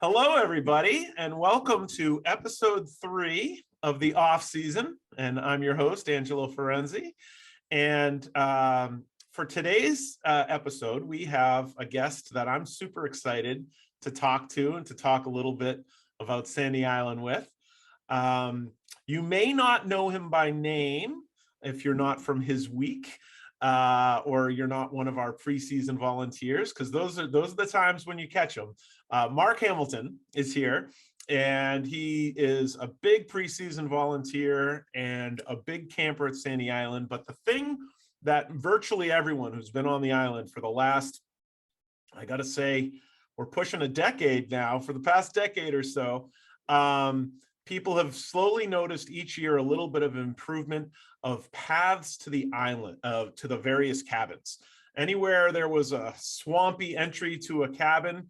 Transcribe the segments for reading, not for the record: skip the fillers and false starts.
Hello, everybody, and welcome to episode 3 of the Offseason. And I'm your host, Angelo Ferenzi. And for today's episode, we have a guest that I'm super excited to talk to and to talk a little bit about Sandy Island with. You may not know him by name if you're not from his week. Or you're not one of our preseason volunteers, because those are the times when you catch them. Mark Hamilton is here, and he is a big preseason volunteer and a big camper at Sandy Island. But the thing that virtually everyone who's been on the island for the last, I gotta say, we're pushing a decade now, for the past decade or so, people have slowly noticed each year a little bit of improvement of paths to the island, to the various cabins. Anywhere there was a swampy entry to a cabin,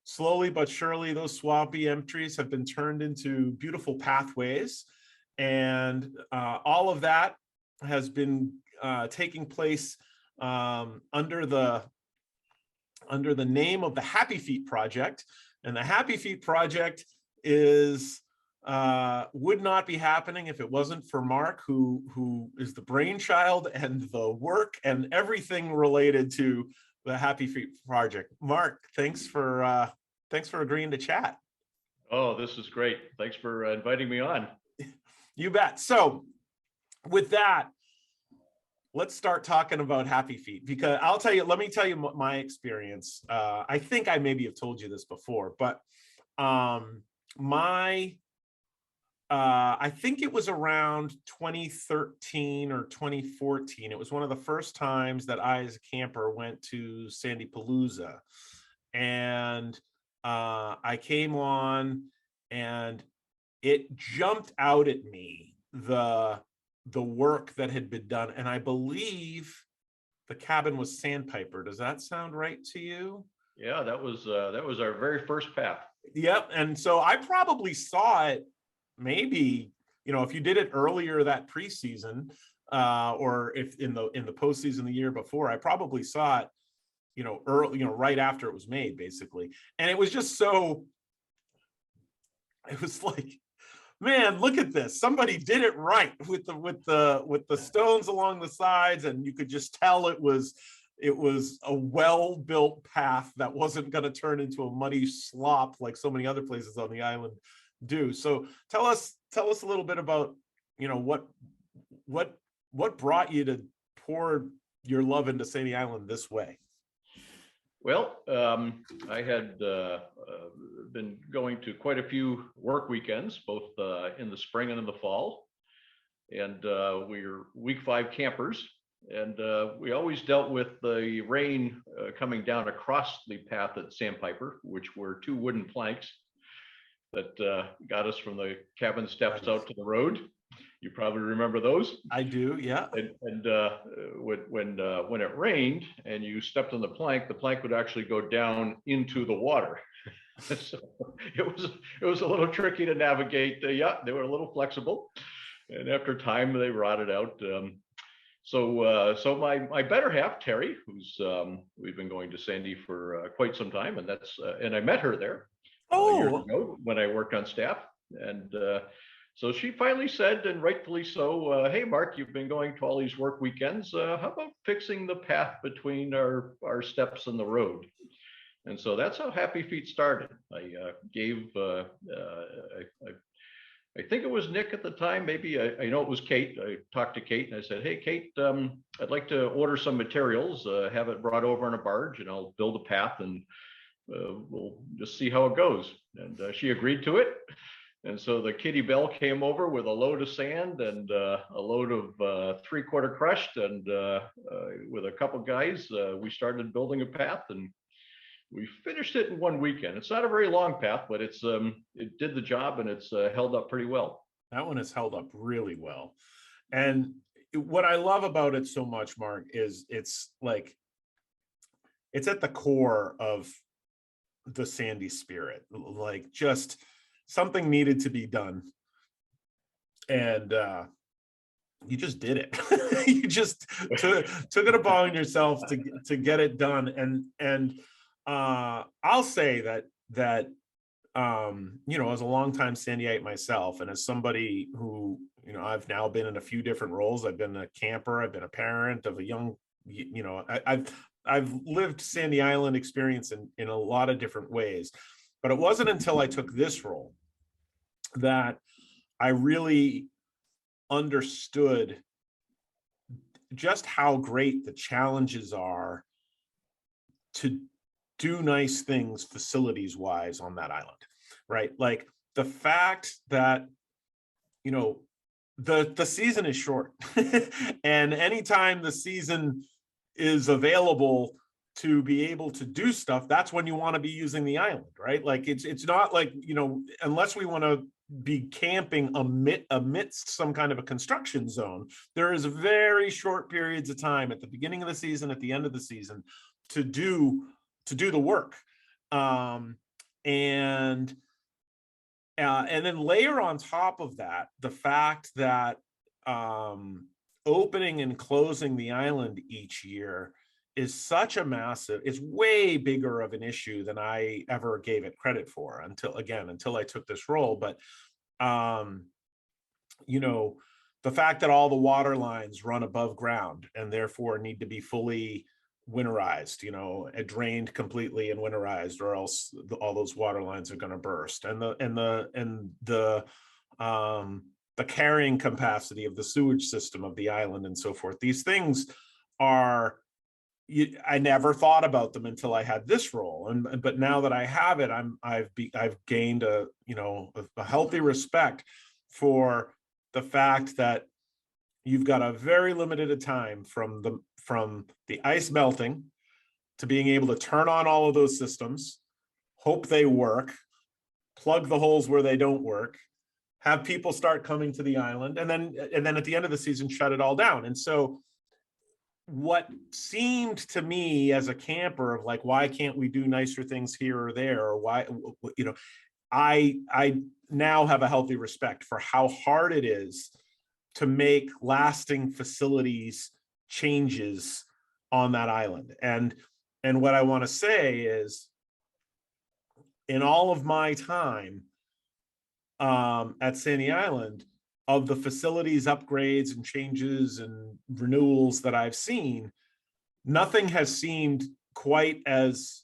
slowly but surely those swampy entries have been turned into beautiful pathways. And all of that has been taking place under the name of the Happy Feet Project. And the Happy Feet Project is would not be happening if it wasn't for Mark, who is the brainchild and the work and everything related to the Happy Feet Project. Mark, thanks for agreeing to chat. Oh, this is great. Thanks for inviting me on. You bet. So with that, let's start talking about Happy Feet, because let me tell you my experience. I think I maybe have told you this before, but I think it was around 2013 or 2014. It was one of the first times that I, as a camper, went to Sandy Palooza, and I came on, and it jumped out at me the work that had been done, and I believe the cabin was Sandpiper. Does that sound right to you? Yeah, that was our very first path. Yep. And so I probably saw it. Maybe, if you did it earlier that preseason, or if in the postseason the year before, I probably saw it, early, right after it was made, basically. And it was just it was like, man, look at this. Somebody did it right with the stones along the sides, and you could just tell it was a well-built path that wasn't going to turn into a muddy slop like so many other places on the island do. So tell us a little bit about what brought you to pour your love into Sandy Island this way. Well, I had been going to quite a few work weekends, both in the spring and in the fall, and we were week 5 campers, and we always dealt with the rain coming down across the path at Sandpiper, which were 2 wooden planks that got us from the cabin steps out to the road. You probably remember those. I do, yeah. And when it rained and you stepped on the plank would actually go down into the water. So it was a little tricky to navigate. Yeah, they were a little flexible, and after time they rotted out. So my better half, Terry, who's we've been going to Sandy for quite some time, and I met her there. Years ago when I worked on staff, and so she finally said, and rightfully so, hey Mark, you've been going to all these work weekends, how about fixing the path between our steps and the road? And so that's how Happy Feet started. I gave I think it was Nick at the time, maybe I know it was Kate. I talked to Kate and I said, hey Kate, I'd like to order some materials, have it brought over on a barge, and I'll build a path, and we'll just see how it goes. And she agreed to it. And so the Kitty Bell came over with a load of sand and a load of 3/4 crushed, and with a couple guys, we started building a path, and we finished it in 1 weekend. It's not a very long path, but it did the job, and it's held up pretty well. That one has held up really well. And what I love about it so much, Mark, is it's at the core of the Sandy spirit. Like, just something needed to be done, and you just did it. You just took it upon yourself to get it done. And I'll say that as a longtime Sandyite myself, and as somebody who, I've now been in a few different roles. I've been a camper, I've been a parent of a young, I've lived Sandy Island experience in a lot of different ways. But it wasn't until I took this role that I really understood just how great the challenges are to do nice things facilities wise on that island, right? Like the fact that, the season is short and anytime the season is available to be able to do stuff, that's when you want to be using the island, right? Like it's not like, unless we want to be camping amidst some kind of a construction zone, there is very short periods of time at the beginning of the season, at the end of the season, to do the work. And then layer on top of that the fact that opening and closing the island each year is such a massive, it's way bigger of an issue than I ever gave it credit for until I took this role. But the fact that all the water lines run above ground and therefore need to be fully winterized, drained completely and winterized, or else all those water lines are going to burst. And the carrying capacity of the sewage system of the island and so forth. These things are, I never thought about them until I had this role, but now that I have it, I've gained a healthy respect for the fact that you've got a very limited time from the ice melting to being able to turn on all of those systems, hope they work, plug the holes where they don't work, have people start coming to the island, and then at the end of the season shut it all down. And so what seemed to me as a camper of like, why can't we do nicer things here or there, or why, I now have a healthy respect for how hard it is to make lasting facilities changes on that island. And what I want to say is, in all of my time at Sandy Island, of the facilities upgrades and changes and renewals that I've seen, nothing has seemed quite as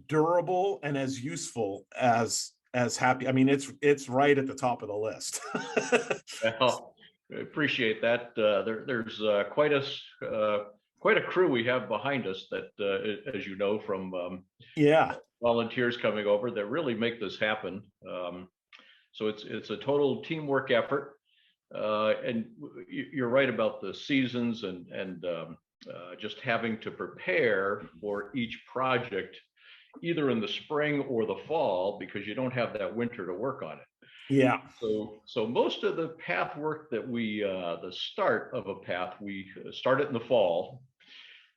durable and as useful as happy. I mean, it's right at the top of the list. Well, I appreciate that. There's quite a crew we have behind us that, as you know, from Yeah. volunteers coming over that really make this happen. So it's a total teamwork effort. And you're right about the seasons and just having to prepare for each project, either in the spring or the fall, because you don't have that winter to work on it. Yeah. So most of the path work that the start of a path, we start it in the fall.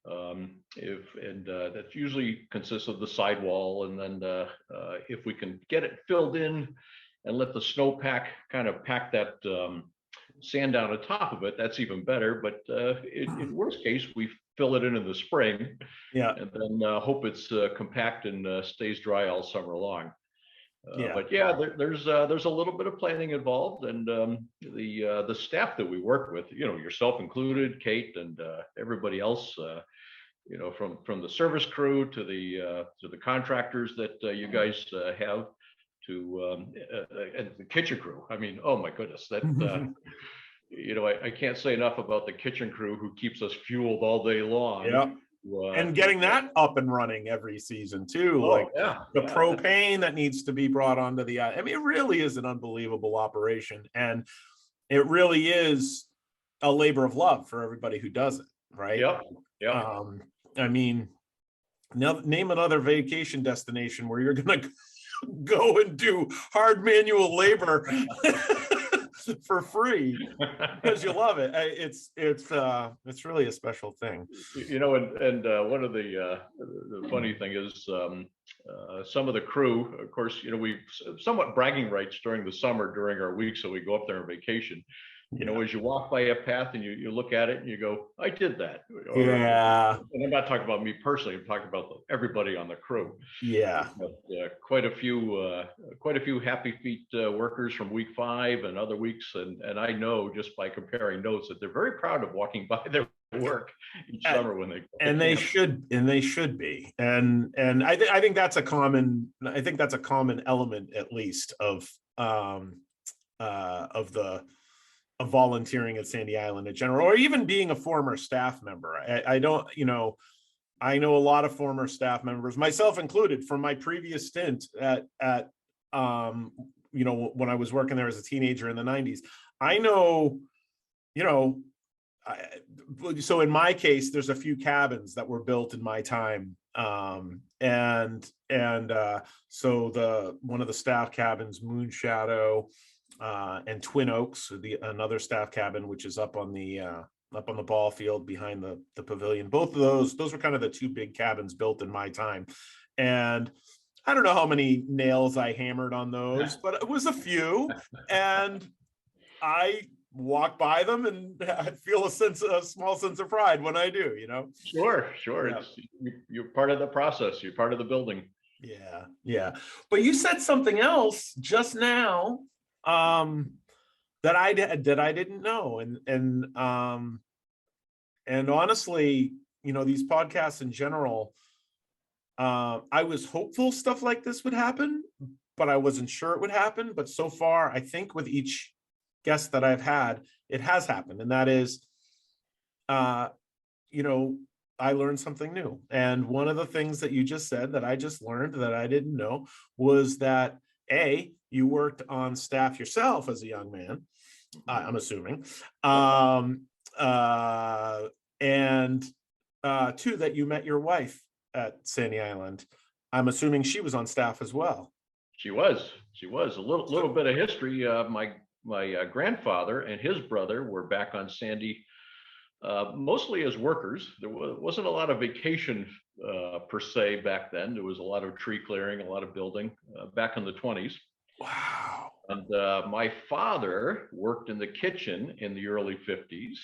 That usually consists of the sidewall, and then if we can get it filled in and let the snowpack kind of pack that sand down on top of it, that's even better. But in worst case, we fill it in the spring, Yeah. and then hope it's compact and stays dry all summer long. Yeah. But yeah, there's a little bit of planning involved, and the staff that we work with, yourself included, Kate, and everybody else, from the service crew to the contractors that you guys have, to and the kitchen crew. I mean, oh my goodness, that I can't say enough about the kitchen crew who keeps us fueled all day long. Yeah. And getting that up and running every season too. The propane that needs to be brought onto the, I mean, it really is an unbelievable operation, and it really is a labor of love for everybody who does it, right? Yep. I mean, name another vacation destination where you're gonna go and do hard manual labor for free because you love it. It's really a special thing. And one of the funny thing is, some of the crew, of course, we somewhat bragging rights during the summer during our week, so we go up there on vacation. You know, as you walk by a path and you look at it and you go, I did that. Yeah. And I'm not talking about me personally. I'm talking about everybody on the crew. Yeah. But, quite a few happy feet workers from week 5 and other weeks, and I know just by comparing notes that they're very proud of walking by their work each summer when they go and to they camp. should be, and I think that's a common element, at least, of volunteering at Sandy Island in general, or even being a former staff member. I don't, I know a lot of former staff members, myself included, from my previous stint at when I was working there as a teenager in the 90s. I know, so in my case, there's a few cabins that were built in my time. So one of the staff cabins, Moon Shadow, and Twin Oaks, another staff cabin, which is up on the ball field behind the pavilion. Both of those were kind of the two big cabins built in my time. And I don't know how many nails I hammered on those, but it was a few. And I walk by them and I feel a small sense of pride when I do, Sure. Yeah. You're part of the process. You're part of the building. Yeah. But you said something else just now, that I didn't know, and honestly, these podcasts in general, I was hopeful stuff like this would happen, but I wasn't sure it would happen. But so far, I think with each guest that I've had, it has happened, and that is, I learned something new. And one of the things that you just said that I just learned that I didn't know was that you worked on staff yourself as a young man, I'm assuming, and two, that you met your wife at Sandy Island. I'm assuming she was on staff as well. She was a little bit of history. My grandfather and his brother were back on Sandy, mostly as workers. There wasn't a lot of vacation per se back then. There was a lot of tree clearing, a lot of building back in the 20s. Wow. And my father worked in the kitchen in the early 50s.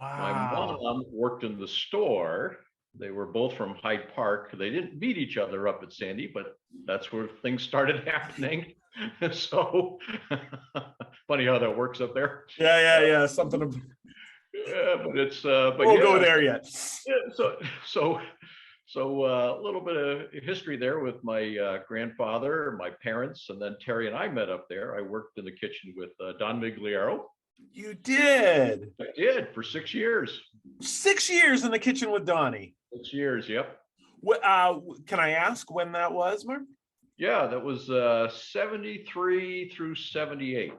Wow. My mom worked in the store. They were both from Hyde Park. They didn't meet each other up at Sandy, but that's where things started happening. So funny how that works up there. Yeah. Something. Yeah, but it's we'll go there yet. Yeah, so a little bit of history there with my grandfather, my parents, and then Terry and I met up there. I worked in the kitchen with Don Migliaro. You did? I did, for 6 years. 6 years in the kitchen with Donnie? 6 years, yep. Can I ask when that was, Mark? Yeah, that was 73 through 78.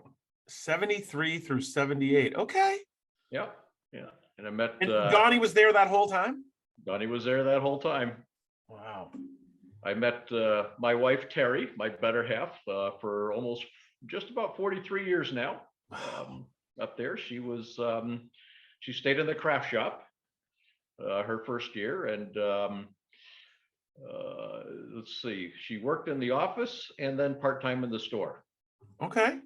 73 through 78. Okay. Yeah. And I met Donnie was there that whole time? Donnie was there that whole time. Wow. I met my wife, Terry, my better half, for almost just about 43 years now. Up there, she stayed in the craft shop her first year, and let's see, she worked in the office and then part-time in the store. Okay.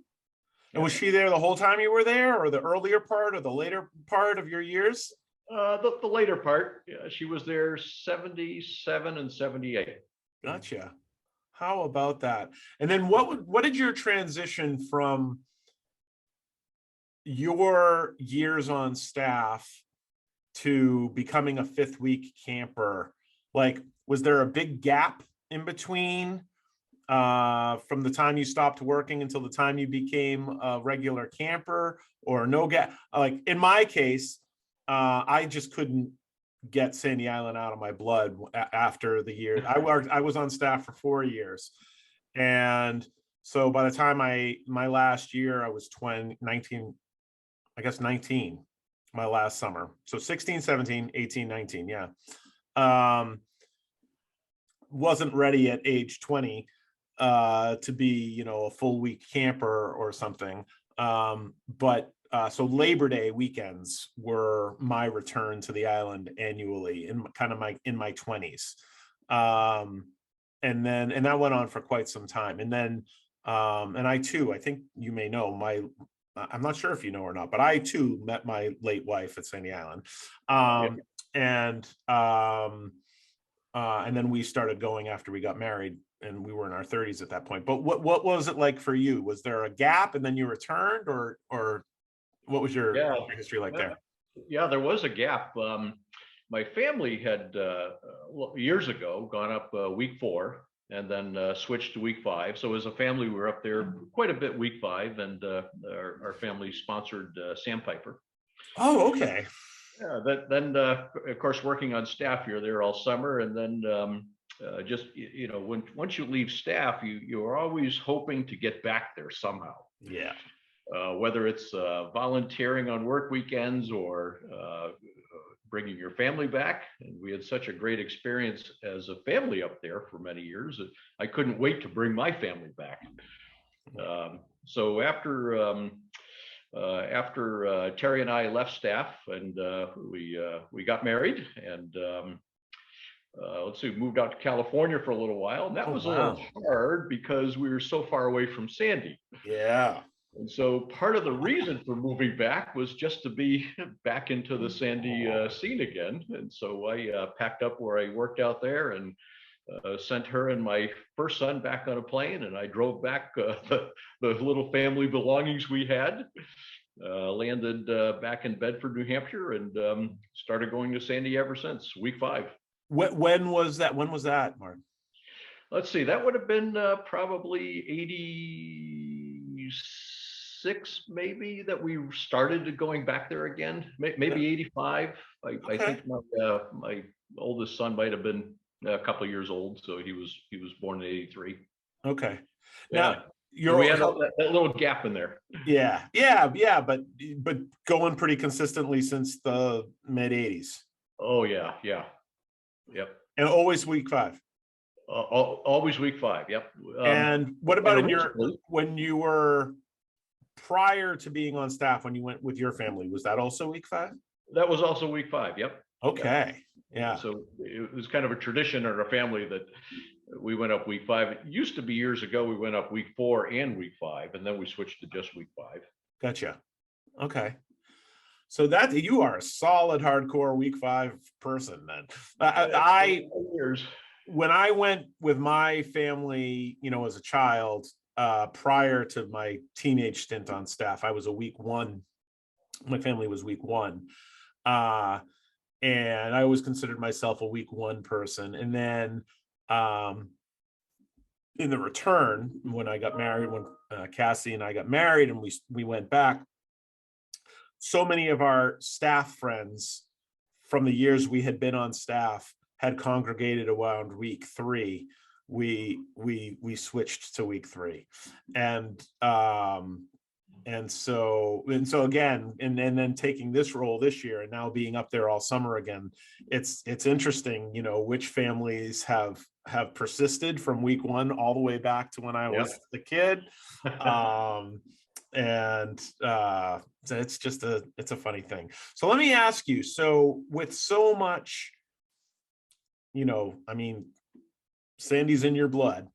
And was she there the whole time you were there, or the earlier part or the later part of your years? The later part. Yeah, she was there 77 and 78. Gotcha. How about that? And then what did your transition from your years on staff to becoming a fifth week camper? Like, was there a big gap in between from the time you stopped working until the time you became a regular camper, or no gap? Like in my case, I just couldn't get Sandy Island out of my blood after the year. I was on staff for 4 years. And so by the time my last year, I was 19, my last summer. So 16, 17, 18, 19. Yeah. Wasn't ready at age 20 to be, a full week camper or something. But so Labor Day weekends were my return to the island annually in my 20s. And that went on for quite some time. And then, and I think you may know, I'm not sure if you know or not, but I too met my late wife at Sandy Island. Yeah. And then we started going after we got married, and we were in our 30s at that point. But what was it like for you? Was there a gap and then you returned, or what was your Yeah. history like there? Yeah, there was a gap. My family had years ago gone up week 4 and then switched to week 5. So as a family, we were up there quite a bit week 5, and our family sponsored Sandpiper. Oh, okay. Yeah, then of course working on staff, you're there all summer, and then just once you leave staff, you're always hoping to get back there somehow. Yeah. Whether it's volunteering on work weekends or bringing your family back. And we had such a great experience as a family up there for many years that I couldn't wait to bring my family back. So after Terry and I left staff, and we got married, and let's see, moved out to California for a little while, and that was a little hard because we were so far away from Sandy. Yeah. And so part of the reason for moving back was just to be back into the Sandy scene again. And so I packed up where I worked out there, and sent her and my first son back on a plane, and I drove back the little family belongings we had, landed back in Bedford, New Hampshire, and started going to Sandy ever since week 5. When was that? When was that, Mark? Let's see, that would have been probably 86, maybe, that we started going back there again. Maybe 85. I think my oldest son might have been a couple of years old, so he was born in 83. Okay. Yeah. Now we had that little gap in there. Yeah, but going pretty consistently since the mid 80s. Oh yeah. Yep. And always week 5. Always week 5. Yep. And what about when you were prior to being on staff, when you went with your family, was that also week 5? That was also week 5. Yep. Okay. Yeah. So it was kind of a tradition in our family that we went up week 5. It used to be years ago we went up week 4 and week 5, and then we switched to just week 5. Gotcha. Okay. So that you are a solid hardcore week 5 person then. When I went with my family, as a child, prior to my teenage stint on staff, I was a week 1. My family was week 1. And I always considered myself a week 1 person. And then in the return, when I got married, when Cassie and I got married and we went back, so many of our staff friends from the years we had been on staff had congregated around week 3. We switched to week 3. And so again, and then taking this role this year and now being up there all summer again, it's interesting, which families have persisted from week 1 all the way back to when I was the kid. It's a funny thing. So let me ask you, so with so much, Sandy's in your blood.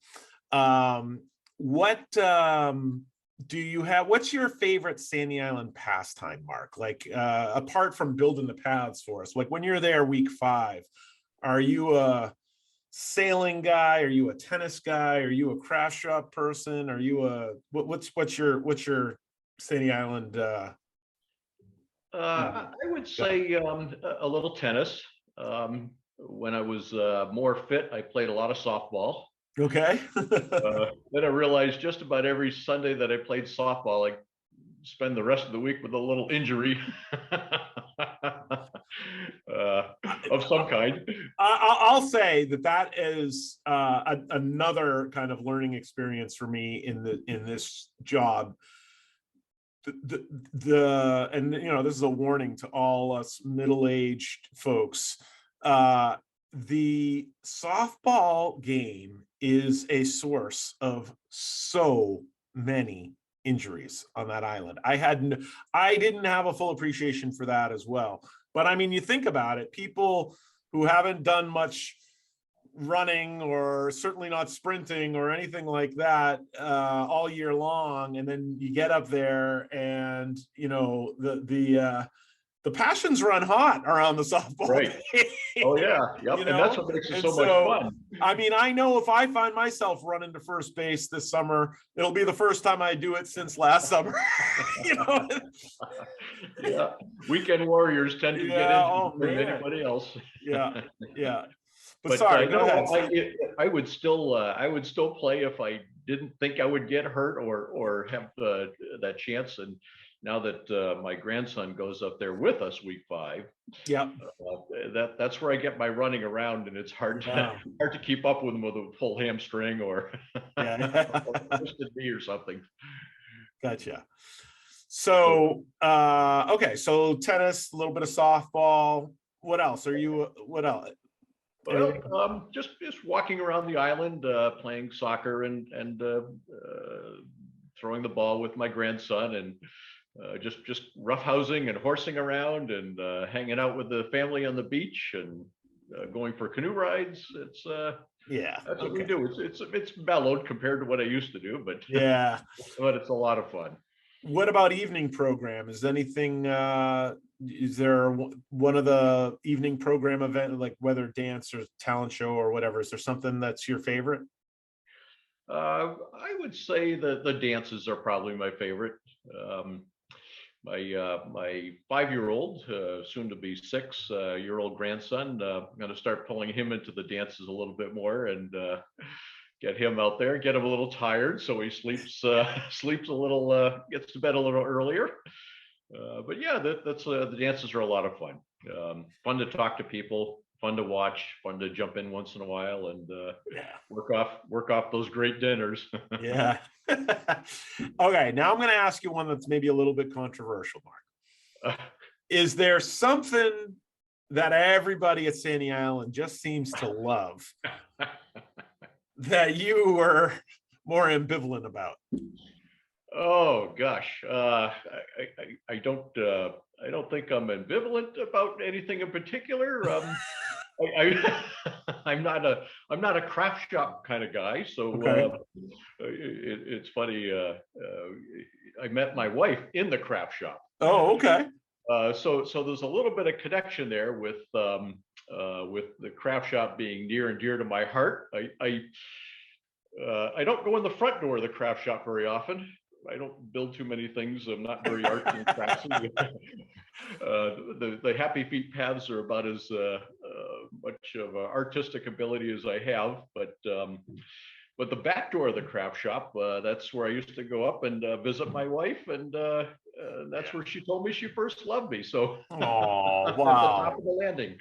What's your favorite Sandy Island pastime, Mark? Like, apart from building the paths for us, like when you're there week 5, are you a sailing guy? Are you a tennis guy? Are you a craft shop person? Are you what's your Sandy Island? I would say a little tennis. When I was more fit, I played a lot of softball. Okay. Then I realized just about every Sunday that I played softball, I spend the rest of the week with a little injury of some kind. I'll say that is another kind of learning experience for me in this job. This is a warning to all us middle-aged folks. The softball game is a source of so many injuries on that island. I didn't have a full appreciation for that as well. But I mean, you think about it, people who haven't done much running or certainly not sprinting or anything like that all year long, and then you get up there and the passions run hot around the softball Right. game. Oh yeah. Yep. You And that's know, what makes it and so much so fun. I mean, I know if I find myself running to first base this summer, it'll be the first time I do it since last summer. You know. Yeah. Weekend warriors tend to get Yeah. into Oh it more than man. anybody else. Yeah. Yeah. But But sorry, go no, ahead. I would still play if I didn't think I would get hurt or have that chance. And now that my grandson goes up there with us week 5, Yeah. that's where I get my running around, and it's hard Wow. to keep up with him with a full hamstring or Yeah. twisted knee or something. Gotcha. So okay, so tennis, a little bit of softball. What else? What else? Well, just walking around the island, playing soccer and throwing the ball with my grandson, and just roughhousing and horsing around and hanging out with the family on the beach and going for canoe rides. It's Yeah. that's what we do. It's mellowed compared to what I used to do, but Yeah. but it's a lot of fun. What about evening program? Is anything is there one of the evening program event, like whether dance or talent show or whatever, is there something that's your favorite? I would say that the dances are probably my favorite. Um, my 5-year-old, soon to be 6-year-old grandson, I'm going to start pulling him into the dances a little bit more and get him out there, get him a little tired so he sleeps sleeps a little, gets to bed a little earlier. But yeah, that's the dances are a lot of fun. Fun to talk to people, fun to watch, fun to jump in once in a while and Yeah. work off those great dinners. Yeah. Okay, now I'm going to ask you one that's maybe a little bit controversial, Mark. Is there something that everybody at Sandy Island just seems to love that you were more ambivalent about? Oh gosh, I don't think I'm ambivalent about anything in particular. I'm not a craft shop kind of guy, so Okay. it's funny. I met my wife in the craft shop, Oh, okay. so there's a little bit of connection there with the craft shop being near and dear to my heart. I don't go in the front door of the craft shop very often. I don't build too many things. I'm not very artsy and craftsy. The Happy Feet paths are about as much of artistic ability as I have, but the back door of the craft shop, that's where I used to go up and visit my wife, and that's where she told me she first loved me. So Oh, at the wow. top of the landing.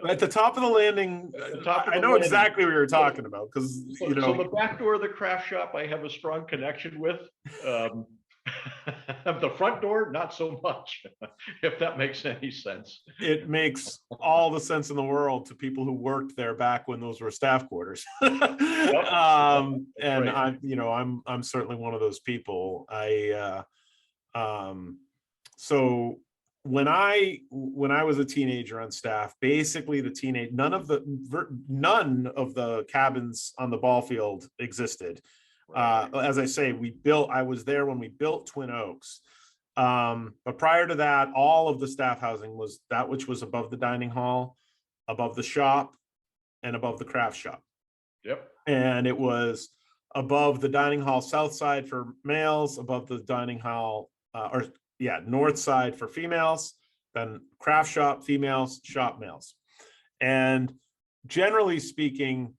At the top of the landing, I know exactly what you're talking about because So the back door of the craft shop, I have a strong connection with. The front door, not so much, if that makes any sense. it makes all the sense in the world to people who worked there back when those were staff quarters. And right. I'm certainly one of those people. So when I was a teenager on staff, basically none of the cabins on the ball field existed. Right. As I say, I was there when we built Twin Oaks. But prior to that, all of the staff housing was that which was above the dining hall, above the shop, and above the craft shop. Yep. And it was above the dining hall south side for males, above the dining hall, north side for females, then craft shop females, shop males. And generally speaking,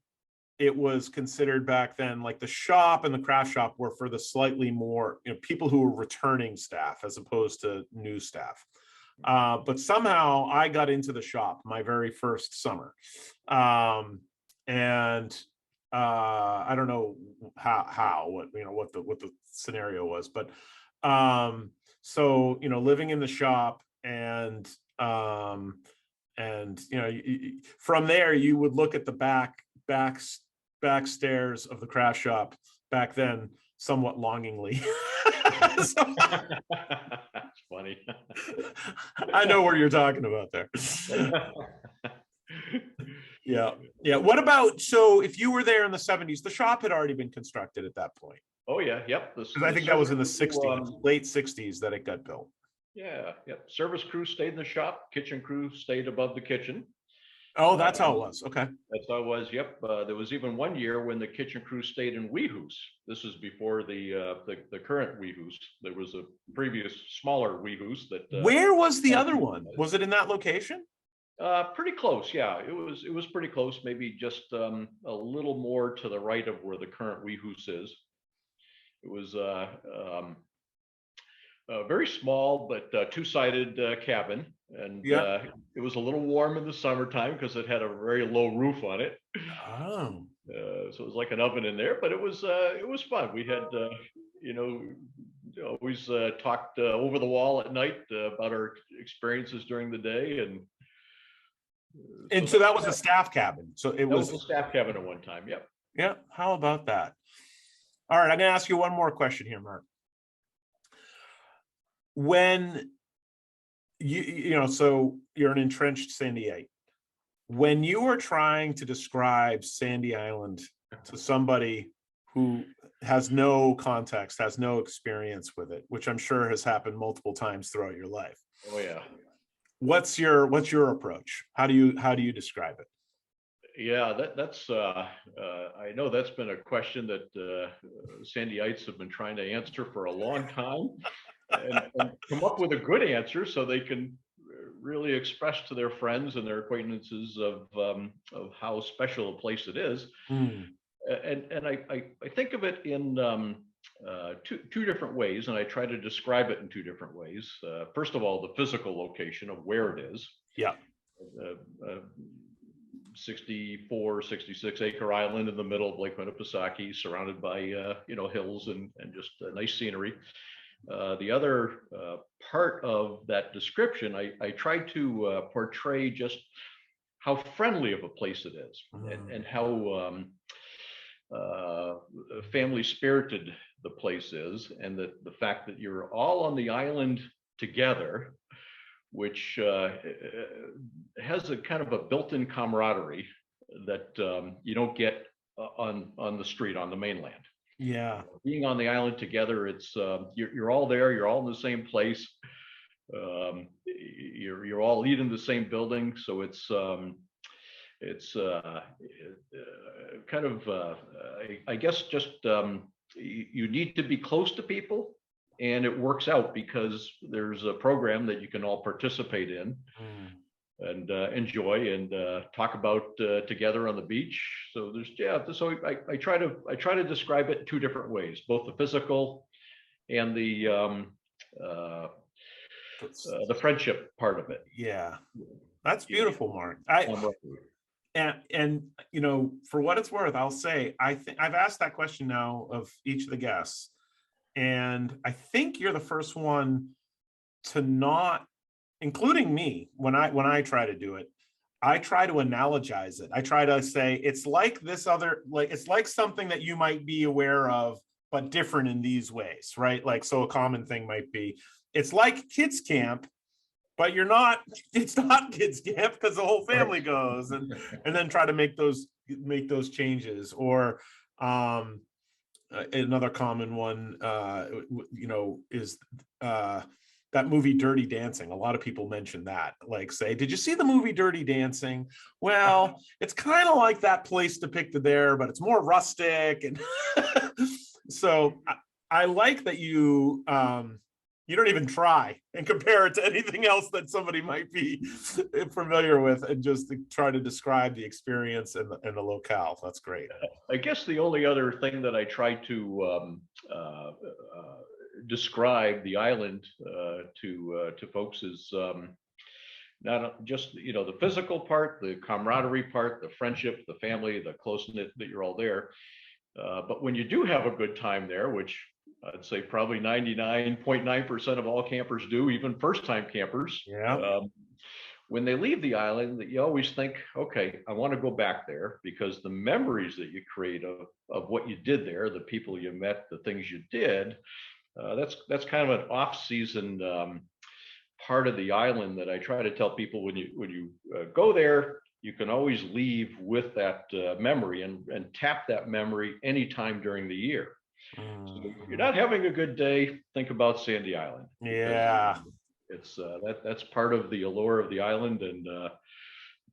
it was considered back then like the shop and the craft shop were for the slightly more, people who were returning staff as opposed to new staff. But somehow I got into the shop my very first summer. And I don't know what the scenario was, but so living in the shop and from there you would look at the back stairs of the craft shop back then somewhat longingly. That's funny. I know where you're talking about there. Yeah. Yeah. What about, so if you were there in the 70s, the shop had already been constructed at that point. Oh yeah, yep. Because I The think that was service in the crew, 60s, late 60s that it got built. yeah, yep. Service crew stayed in the shop. Kitchen crew stayed above the kitchen. Oh, Uh, that's how it was. Okay. that's how it was. Yep. There was even one year when the kitchen crew stayed in Weehoos. This is before the current Weehoos. There was a previous smaller Weehoos that. Where was the other one? Was it in that location? Pretty close, yeah. It was pretty close. Maybe just a little more to the right of where the current Weehoos is. It was a very small but two-sided cabin, and Yeah. it was a little warm in the summertime because it had a very low roof on it. Oh. So it was like an oven in there, but it was fun. We had you know always talked over the wall at night about our experiences during the day, and And so that was a staff cabin. So it that was was, a staff cabin at one time. Yep. yeah. How about that? All right. I'm going to ask you one more question here, Mark. When so you're an entrenched Sandyite. When you were trying to describe Sandy Island to somebody who has no context, has no experience with it, which I'm sure has happened multiple times throughout your life. Oh yeah. What's your approach? How do you describe it? Yeah, that's I know that's been a question that Sandyites have been trying to answer for a long time, and come up with a good answer so they can really express to their friends and their acquaintances of how special a place it is. Mm. And I think of it in two different ways, and I try to describe it in two different ways. First of all, the physical location of where it is. Yeah. 64, 66 acre island in the middle of Lake Winnipesaukee, surrounded by hills and just nice scenery. The other part of that description, I try to portray just how friendly of a place it is, and how family spirited the place is, and that the fact that you're all on the island together, which has a kind of a built-in camaraderie that you don't get on the street on the mainland. Yeah. Being on the island together, it's you're all there, you're all in the same place, you're all eating the same building, so it's kind of I guess just you need to be close to people, and it works out because there's a program that you can all participate in and enjoy and talk about together on the beach. So so I try to describe it in two different ways, both the physical and the friendship part of it. Yeah. That's beautiful, Mark. And for what it's worth, I'll say I've asked that question now of each of the guests, and I think you're the first one to not, including me, when I try to do it, I try to analogize it. I try to say it's like this other, like it's like something that you might be aware of, but different in these ways, right? Like, so a common thing might be, it's like kids camp, but it's not kids camp because the whole family goes, and then try to make those changes. Or another common one is that movie Dirty Dancing. A lot of people mention that, like, say, did you see the movie Dirty Dancing? Well, it's kind of like that place depicted there, but it's more rustic. And so I like that you don't even try and compare it to anything else that somebody might be familiar with, and just try to describe the experience and the locale. That's great. I guess the only other thing that I try to describe the island to folks is not just the physical part, the camaraderie part, the friendship, the family, the close-knit that you're all there. But when you do have a good time there, which I'd say probably 99.9% of all campers do, even first-time campers. Yeah. When they leave the island, that you always think, okay, I want to go back there, because the memories that you create of what you did there, the people you met, the things you did, that's kind of an off-season part of the island that I try to tell people when you go there. you can always leave with that memory and tap that memory anytime during the year. So if you're not having a good day, think about Sandy Island. Yeah. It's that's part of the allure of the island and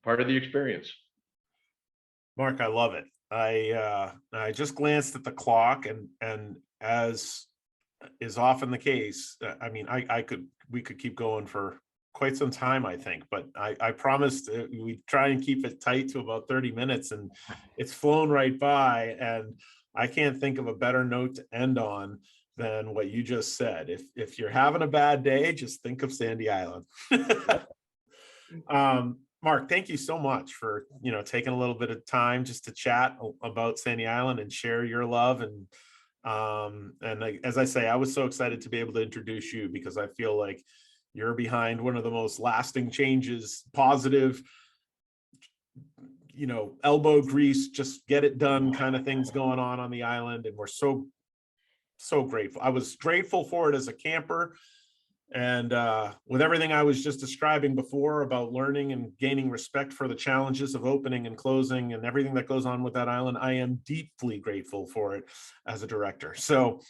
part of the experience. Mark, I love it. I just glanced at the clock, and as is often the case, I mean, we could keep going for quite some time, I think, but I promised we try and keep it tight to about 30 minutes, and it's flown right by. And I can't think of a better note to end on than what you just said. If you're having a bad day, just think of Sandy Island. Mark, thank you so much for, taking a little bit of time just to chat about Sandy Island and share your love. And as I say, I was so excited to be able to introduce you, because I feel like you're behind one of the most lasting changes, positive, elbow grease, just get it done kind of things going on the island. And we're so grateful. I was grateful for it as a camper. And with everything I was just describing before about learning and gaining respect for the challenges of opening and closing and everything that goes on with that island, I am deeply grateful for it as a director. So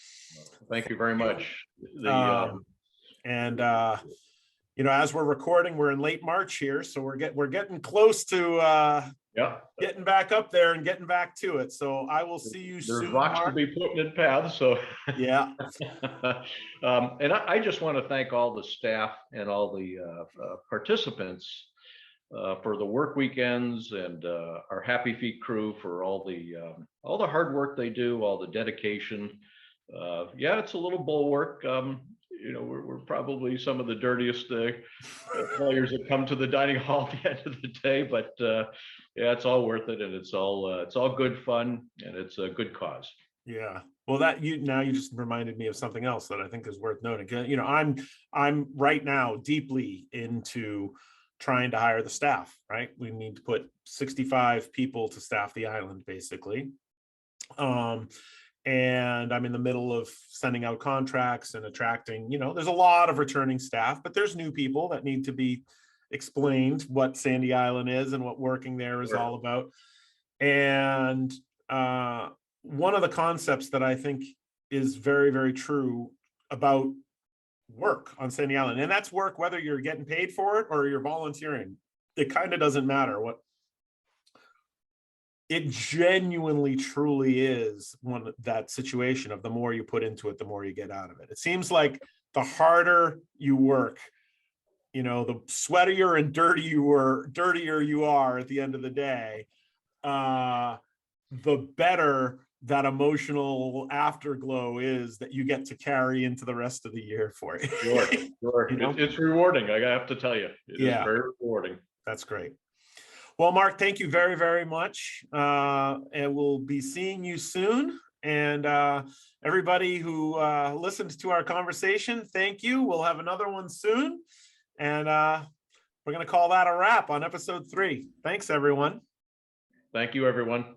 thank you very much. As we're recording, we're in late March here, so we're getting close to getting back up there and getting back to it. So I will see you soon. There's rocks to be putting in paths. So yeah. And I just want to thank all the staff and all the participants for the work weekends, and our Happy Feet crew for all the hard work they do, all the dedication. It's a little bulwark. We're probably some of the dirtiest players that come to the dining hall at the end of the day, but it's all worth it, and it's all good fun, and it's a good cause. Yeah. Well, you just reminded me of something else that I think is worth noting. I'm right now deeply into trying to hire the staff, right? We need to put 65 people to staff the island, basically. And I'm in the middle of sending out contracts and attracting, there's a lot of returning staff, but there's new people that need to be explained what Sandy Island is and what working there is all about. And one of the concepts that I think is very, very true about work on Sandy Island, and that's work, whether you're getting paid for it or you're volunteering, it kind of doesn't matter. What it genuinely truly is, that situation of the more you put into it, the more you get out of it. It seems like the harder you work, the sweatier and dirtier you are at the end of the day, the better that emotional afterglow is that you get to carry into the rest of the year for you. Sure. It's rewarding. I have to tell you, it is very rewarding. That's great. Well, Mark, thank you very, very much. And we'll be seeing you soon. And everybody who listened to our conversation, thank you. We'll have another one soon. And we're going to call that a wrap on episode 3. Thanks, everyone. Thank you, everyone.